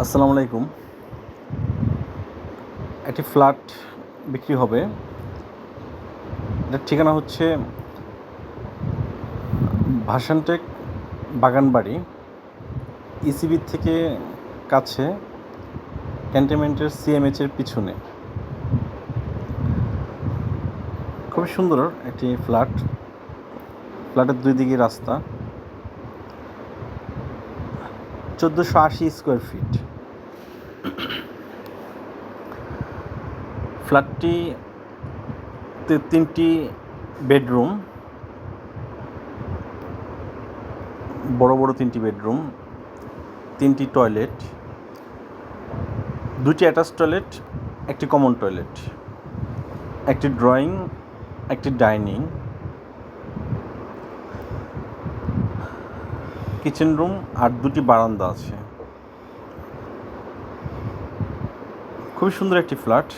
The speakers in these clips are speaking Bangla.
আসসালামু আলাইকুম। একটি ফ্ল্যাট বিক্রি হবে। এটার ঠিকানা হচ্ছে ভাসানটেক বাগানবাড়ি, ইসিবির থেকে কাছে, ক্যান্টনমেন্টের সিএমএইচের পিছনে। খুবই সুন্দর একটি ফ্ল্যাট। ফ্ল্যাটের দুই দিকে রাস্তা, 1480 স্কোয়ার ফিট। ফ্ল্যাটটিতে 3টি বেডরুম, বড় বড় 3টি বেডরুম, 3টি টয়লেট, 2টি অ্যাটাচ টয়লেট, একটি কমন টয়লেট, একটি ড্রয়িং, একটি ডাইনিং, কিচেন রুম আর 2টি বারান্দা আছে। খুবই সুন্দর একটি ফ্ল্যাট।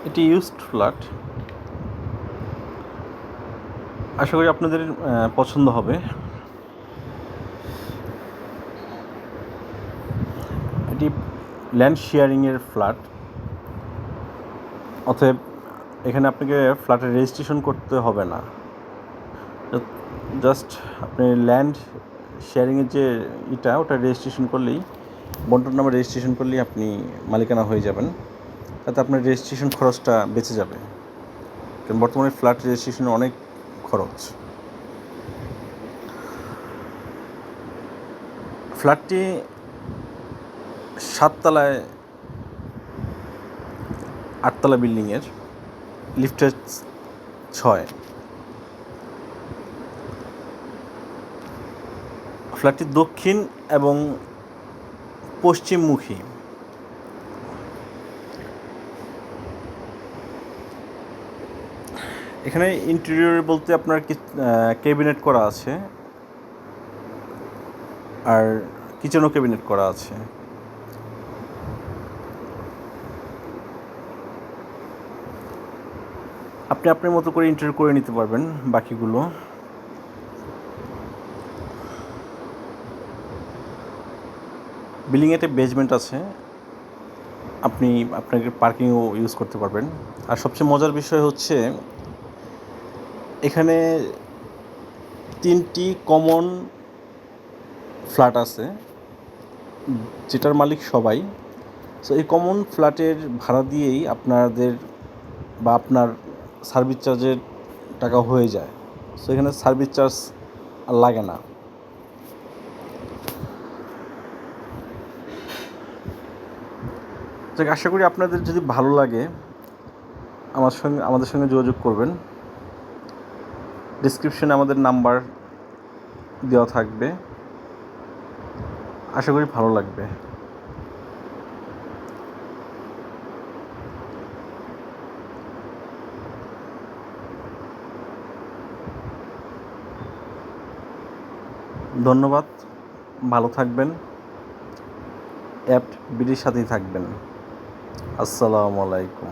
এটি ইউজড ফ্ল্যাট। আশা করি আপনাদের পছন্দ হবে। এটি ল্যান্ড শেয়ারিংয়ের ফ্ল্যাট, অতএব এখানে আপনাকে ফ্ল্যাটের রেজিস্ট্রেশন করতে হবে না। জাস্ট আপনি ল্যান্ড শেয়ারিংয়ের যে ওটা রেজিস্ট্রেশন করলেই, বন্টন নামে রেজিস্ট্রেশন করলেই আপনি মালিকানা হয়ে যাবেন। তাতে আপনার রেজিস্ট্রেশন খরচটা বেঁচে যাবে, কারণ বর্তমানে ফ্ল্যাট রেজিস্ট্রেশনের অনেক খরচ। ফ্ল্যাটটি 7 তলায়, 8 তলা বিল্ডিংয়ের, লিফটের 6। ফ্ল্যাটটি দক্ষিণ এবং পশ্চিমমুখী। এখানে ইন্টেরিয়র বলতে আপনার ক্যাবিনেট করা আছে, আর কিচেনও ক্যাবিনেট করা আছে। আপনি আপনার মতো করে ইন্টেরিয়র করে নিতে পারবেন বাকিগুলো। বিল্ডিংয়ে একটা বেসমেন্ট আছে, আপনি আপনাকে পার্কিংও ইউজ করতে পারবেন। আর সবচেয়ে মজার বিষয় হচ্ছে এখানে 3টি কমন ফ্ল্যাট আছে, যেটার মালিক সবাই। সো এই কমন ফ্ল্যাটের ভাড়া দিয়েই আপনাদের বা আপনার সার্ভিস চার্জের টাকা হয়ে যায়। সো এখানে সার্ভিস চার্জ আর লাগে না। যাক, আশা করি আপনাদের যদি ভালো লাগে আমাদের সঙ্গে যোগাযোগ করবেন। ডিসক্রিপশনে আমাদের নাম্বার দেওয়া থাকবে। আশা করি ভালো লাগবে। ধন্যবাদ। ভালো থাকবেন। অ্যাপ্ট বিডির সাথেই থাকবেন। আসসালামু আলাইকুম।